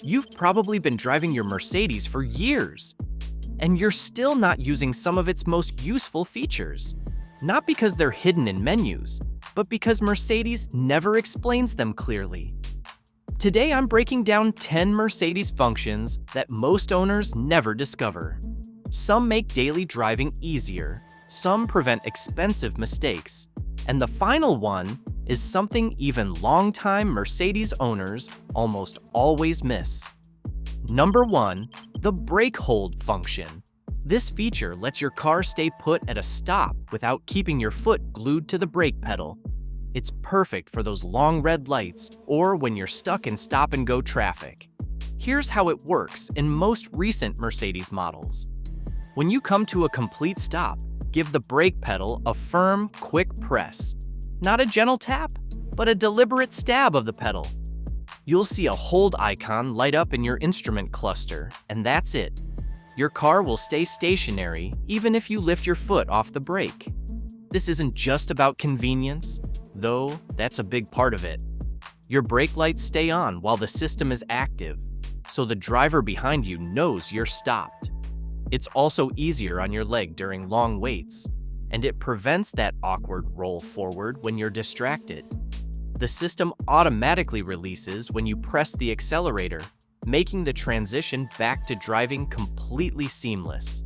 You've probably been driving your Mercedes for years, and you're still not using some of its most useful features. Not because they're hidden in menus, but because Mercedes never explains them clearly. Today I'm breaking down 10 Mercedes functions that most owners never discover. Some make daily driving easier, some prevent expensive mistakes, and the final one is something even longtime Mercedes owners almost always miss. Number 1, the brake hold function. This feature lets your car stay put at a stop without keeping your foot glued to the brake pedal. It's perfect for those long red lights or when you're stuck in stop-and-go traffic. Here's how it works in most recent Mercedes models. When you come to a complete stop, give the brake pedal a firm, quick press. Not a gentle tap, but a deliberate stab of the pedal. You'll see a hold icon light up in your instrument cluster, and that's it. Your car will stay stationary even if you lift your foot off the brake. This isn't just about convenience, though that's a big part of it. Your brake lights stay on while the system is active, so the driver behind you knows you're stopped. It's also easier on your leg during long waits, and it prevents that awkward roll forward when you're distracted. The system automatically releases when you press the accelerator, making the transition back to driving completely seamless.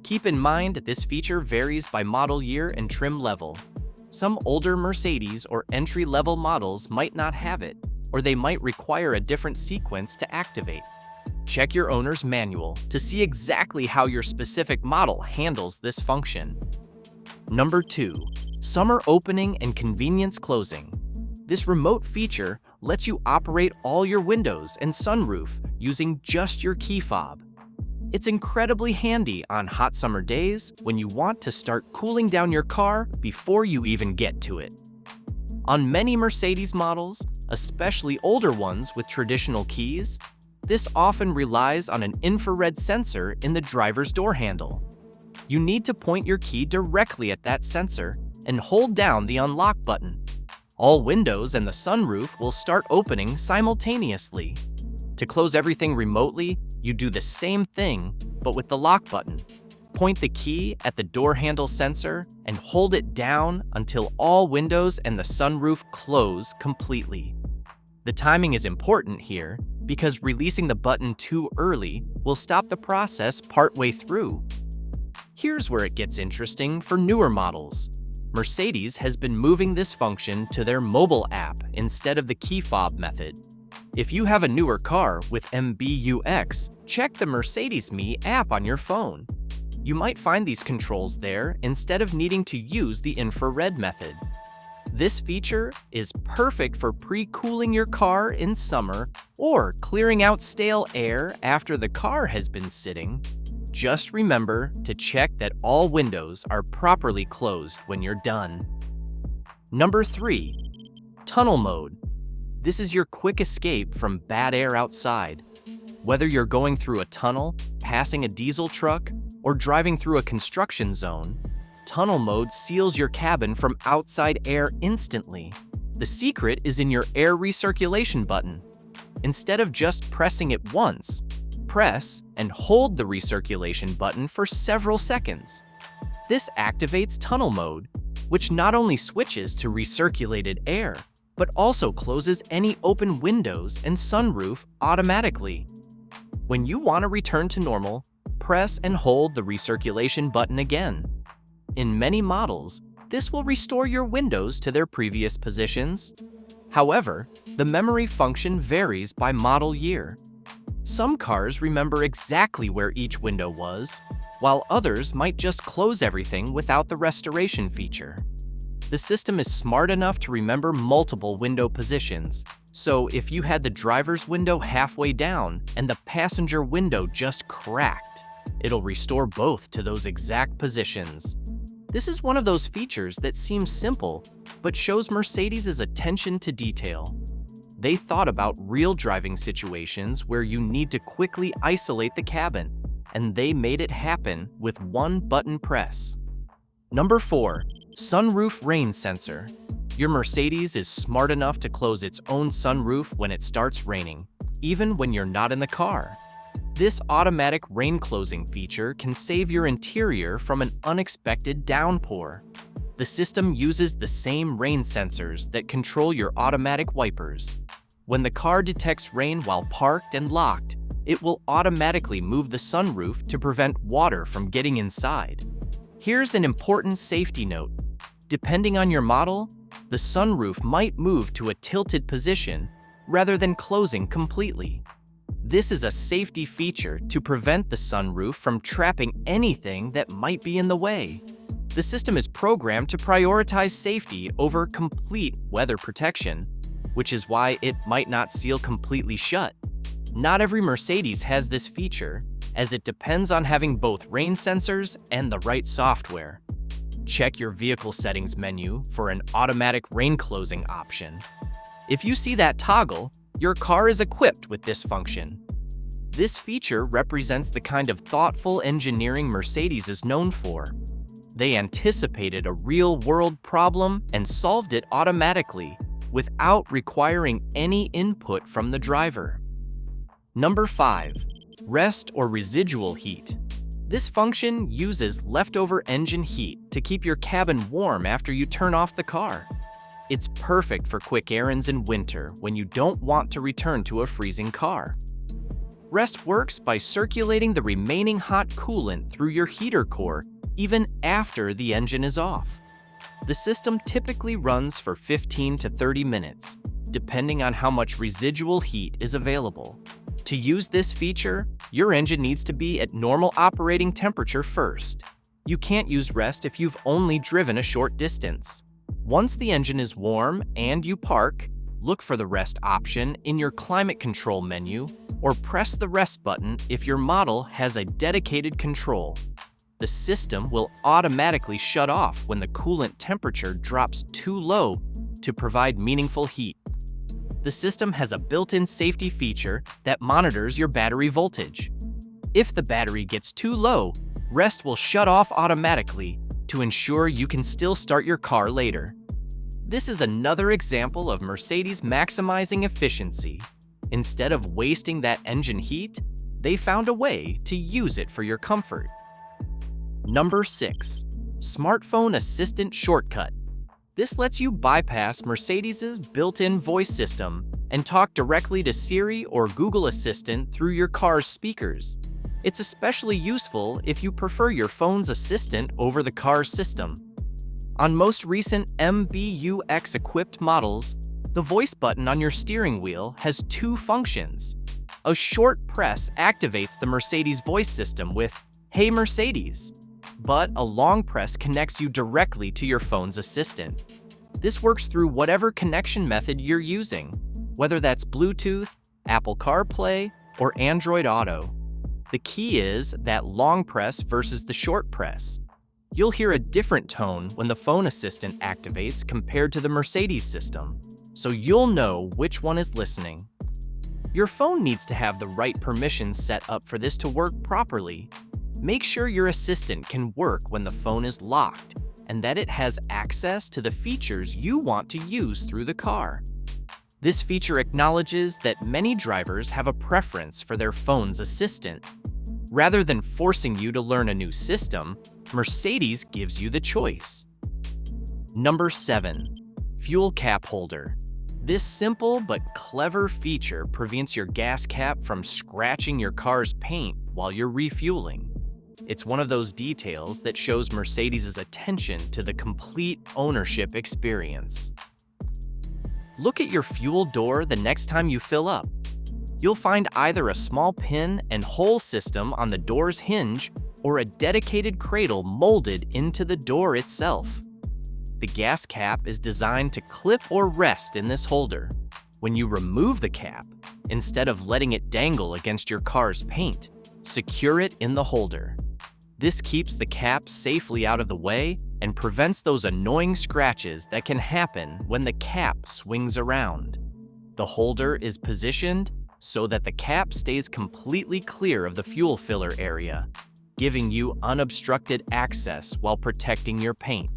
Keep in mind this feature varies by model year and trim level. Some older Mercedes or entry-level models might not have it, or they might require a different sequence to activate. Check your owner's manual to see exactly how your specific model handles this function. Number 2, summer opening and convenience closing. This remote feature lets you operate all your windows and sunroof using just your key fob. It's incredibly handy on hot summer days when you want to start cooling down your car before you even get to it. On many Mercedes models, especially older ones with traditional keys, this often relies on an infrared sensor in the driver's door handle. You need to point your key directly at that sensor and hold down the unlock button. All windows and the sunroof will start opening simultaneously. To close everything remotely, you do the same thing, but with the lock button. Point the key at the door handle sensor and hold it down until all windows and the sunroof close completely. The timing is important here because releasing the button too early will stop the process partway through. Here's where it gets interesting for newer models. Mercedes has been moving this function to their mobile app instead of the key fob method. If you have a newer car with MBUX, check the Mercedes Me app on your phone. You might find these controls there instead of needing to use the infrared method. This feature is perfect for pre-cooling your car in summer or clearing out stale air after the car has been sitting. Just remember to check that all windows are properly closed when you're done. Number 3, tunnel mode. This is your quick escape from bad air outside. Whether you're going through a tunnel, passing a diesel truck, or driving through a construction zone, tunnel mode seals your cabin from outside air instantly. The secret is in your air recirculation button. Instead of just pressing it once, press and hold the recirculation button for several seconds. This activates tunnel mode, which not only switches to recirculated air, but also closes any open windows and sunroof automatically. When you want to return to normal, press and hold the recirculation button again. In many models, this will restore your windows to their previous positions. However, the memory function varies by model year. Some cars remember exactly where each window was, while others might just close everything without the restoration feature. The system is smart enough to remember multiple window positions, so if you had the driver's window halfway down and the passenger window just cracked, it'll restore both to those exact positions. This is one of those features that seems simple, but shows Mercedes' attention to detail. They thought about real driving situations where you need to quickly isolate the cabin, and they made it happen with one button press. Number 4, sunroof rain sensor. Your Mercedes is smart enough to close its own sunroof when it starts raining. even when you're not in the car. This automatic rain closing feature can save your interior from an unexpected downpour. The system uses the same rain sensors that control your automatic wipers. When the car detects rain while parked and locked, it will automatically move the sunroof to prevent water from getting inside. Here's an important safety note. Depending on your model, the sunroof might move to a tilted position rather than closing completely. This is a safety feature to prevent the sunroof from trapping anything that might be in the way. The system is programmed to prioritize safety over complete weather protection, which is why it might not seal completely shut. Not every Mercedes has this feature, as it depends on having both rain sensors and the right software. Check your vehicle settings menu for an automatic rain closing option. If you see that toggle, your car is equipped with this function. This feature represents the kind of thoughtful engineering Mercedes is known for. They anticipated a real-world problem and solved it automatically, without requiring any input from the driver. Number 5. Rest or residual heat. This function uses leftover engine heat to keep your cabin warm after you turn off the car. It's perfect for quick errands in winter when you don't want to return to a freezing car. Rest works by circulating the remaining hot coolant through your heater core even after the engine is off. The system typically runs for 15 to 30 minutes, depending on how much residual heat is available. To use this feature, your engine needs to be at normal operating temperature first. You can't use rest if you've only driven a short distance. Once the engine is warm and you park, look for the rest option in your climate control menu or press the rest button if your model has a dedicated control. The system will automatically shut off when the coolant temperature drops too low to provide meaningful heat. The system has a built-in safety feature that monitors your battery voltage. If the battery gets too low, rest will shut off automatically to ensure you can still start your car later. This is another example of Mercedes maximizing efficiency. Instead of wasting that engine heat, they found a way to use it for your comfort. Number 6. Smartphone Assistant Shortcut. This lets you bypass Mercedes's built-in voice system and talk directly to Siri or Google Assistant through your car's speakers. It's especially useful if you prefer your phone's assistant over the car's system. On most recent MBUX-equipped models, the voice button on your steering wheel has two functions. A short press activates the Mercedes voice system with "Hey Mercedes," but a long press connects you directly to your phone's assistant. This works through whatever connection method you're using, whether that's Bluetooth, Apple CarPlay, or Android Auto. The key is that long press versus the short press. You'll hear a different tone when the phone assistant activates compared to the Mercedes system, so you'll know which one is listening. Your phone needs to have the right permissions set up for this to work properly. Make sure your assistant can work when the phone is locked and that it has access to the features you want to use through the car. This feature acknowledges that many drivers have a preference for their phone's assistant. Rather than forcing you to learn a new system, Mercedes gives you the choice. Number 7. Fuel cap holder. This simple but clever feature prevents your gas cap from scratching your car's paint while you're refueling. It's one of those details that shows Mercedes' attention to the complete ownership experience. Look at your fuel door the next time you fill up. You'll find either a small pin and hole system on the door's hinge or a dedicated cradle molded into the door itself. The gas cap is designed to clip or rest in this holder. When you remove the cap, instead of letting it dangle against your car's paint, secure it in the holder. This keeps the cap safely out of the way and prevents those annoying scratches that can happen when the cap swings around. The holder is positioned so that the cap stays completely clear of the fuel filler area, giving you unobstructed access while protecting your paint.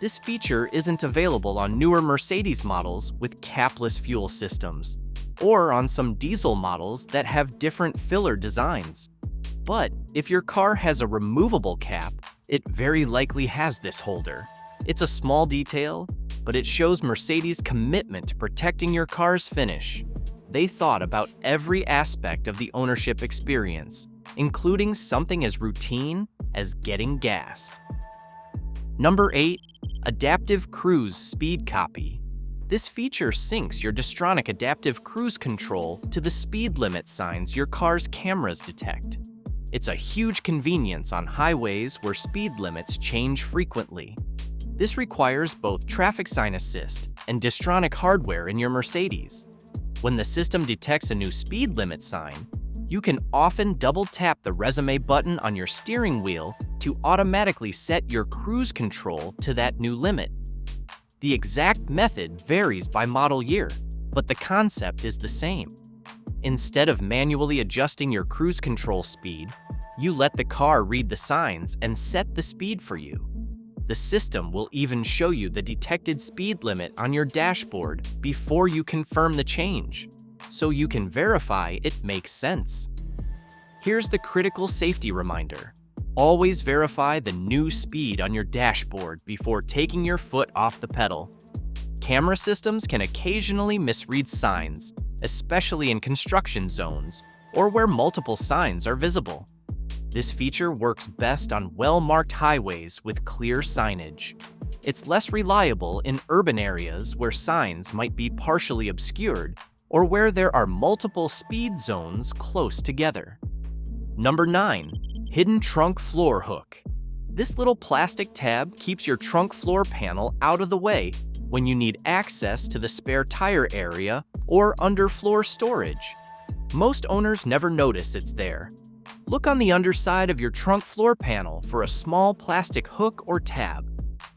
This feature isn't available on newer Mercedes models with capless fuel systems. or on some diesel models that have different filler designs. But if your car has a removable cap, it very likely has this holder. It's a small detail, but it shows Mercedes' commitment to protecting your car's finish. They thought about every aspect of the ownership experience, including something as routine as getting gas. Number 8. Adaptive Cruise Speed Copy. This feature syncs your Distronic Adaptive Cruise Control to the speed limit signs your car's cameras detect. It's a huge convenience on highways where speed limits change frequently. This requires both traffic sign assist and Distronic hardware in your Mercedes. When the system detects a new speed limit sign, you can often double-tap the resume button on your steering wheel to automatically set your cruise control to that new limit. The exact method varies by model year, but the concept is the same. Instead of manually adjusting your cruise control speed, you let the car read the signs and set the speed for you. The system will even show you the detected speed limit on your dashboard before you confirm the change, so you can verify it makes sense. Here's the critical safety reminder. Always verify the new speed on your dashboard before taking your foot off the pedal. Camera systems can occasionally misread signs, especially in construction zones or where multiple signs are visible. This feature works best on well-marked highways with clear signage. It's less reliable in urban areas where signs might be partially obscured or where there are multiple speed zones close together. Number 9. Hidden Trunk Floor Hook. This little plastic tab keeps your trunk floor panel out of the way when you need access to the spare tire area or underfloor storage. Most owners never notice it's there. Look on the underside of your trunk floor panel for a small plastic hook or tab.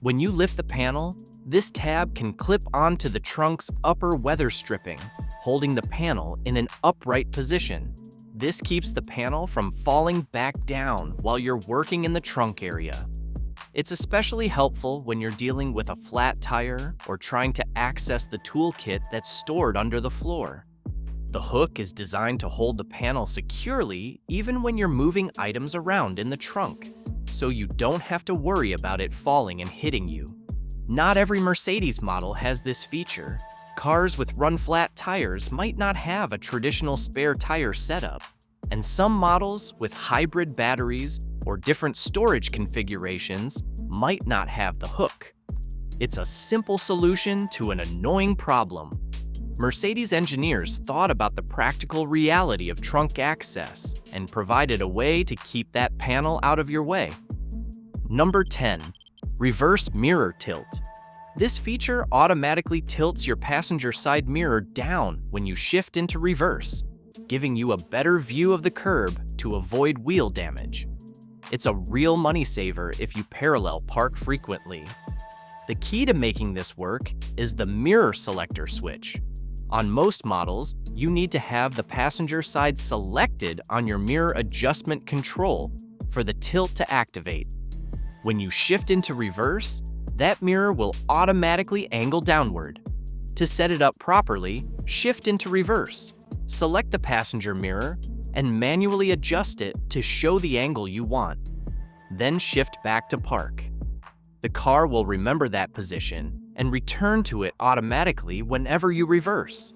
When you lift the panel, this tab can clip onto the trunk's upper weather stripping, holding the panel in an upright position. This keeps the panel from falling back down while you're working in the trunk area. It's especially helpful when you're dealing with a flat tire or trying to access the toolkit that's stored under the floor. The hook is designed to hold the panel securely even when you're moving items around in the trunk, so you don't have to worry about it falling and hitting you. Not every Mercedes model has this feature. Cars with run-flat tires might not have a traditional spare tire setup, and some models with hybrid batteries or different storage configurations might not have the hook. It's a simple solution to an annoying problem. Mercedes engineers thought about the practical reality of trunk access and provided a way to keep that panel out of your way. Number 10. Reverse Mirror Tilt. This feature automatically tilts your passenger side mirror down when you shift into reverse, giving you a better view of the curb to avoid wheel damage. It's a real money saver if you parallel park frequently. The key to making this work is the mirror selector switch. On most models, you need to have the passenger side selected on your mirror adjustment control for the tilt to activate. When you shift into reverse, that mirror will automatically angle downward. To set it up properly, shift into reverse, select the passenger mirror, and manually adjust it to show the angle you want. Then shift back to park. The car will remember that position and return to it automatically whenever you reverse.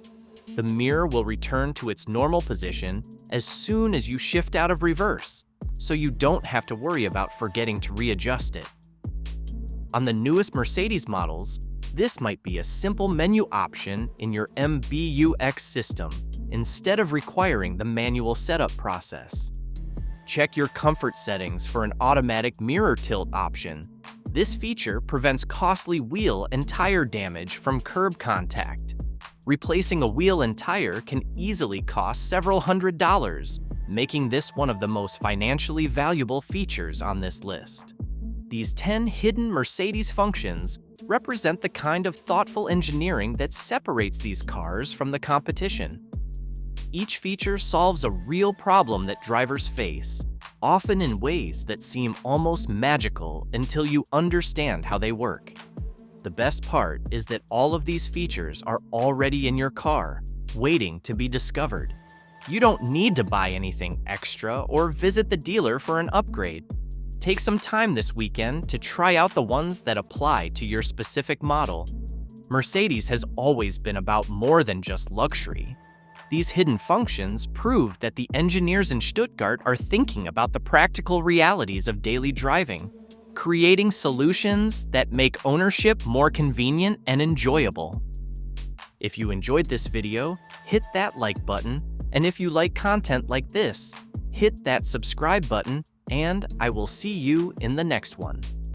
The mirror will return to its normal position as soon as you shift out of reverse, so you don't have to worry about forgetting to readjust it. On the newest Mercedes models, this might be a simple menu option in your MBUX system instead of requiring the manual setup process. Check your comfort settings for an automatic mirror tilt option. This feature prevents costly wheel and tire damage from curb contact. Replacing a wheel and tire can easily cost several $100s, making this one of the most financially valuable features on this list. These 10 hidden Mercedes functions represent the kind of thoughtful engineering that separates these cars from the competition. Each feature solves a real problem that drivers face, often in ways that seem almost magical until you understand how they work. The best part is that all of these features are already in your car, waiting to be discovered. You don't need to buy anything extra or visit the dealer for an upgrade. Take some time this weekend to try out the ones that apply to your specific model. Mercedes has always been about more than just luxury. These hidden functions prove that the engineers in Stuttgart are thinking about the practical realities of daily driving, creating solutions that make ownership more convenient and enjoyable. If you enjoyed this video, hit that like button, and if you like content like this, hit that subscribe button, and I will see you in the next one.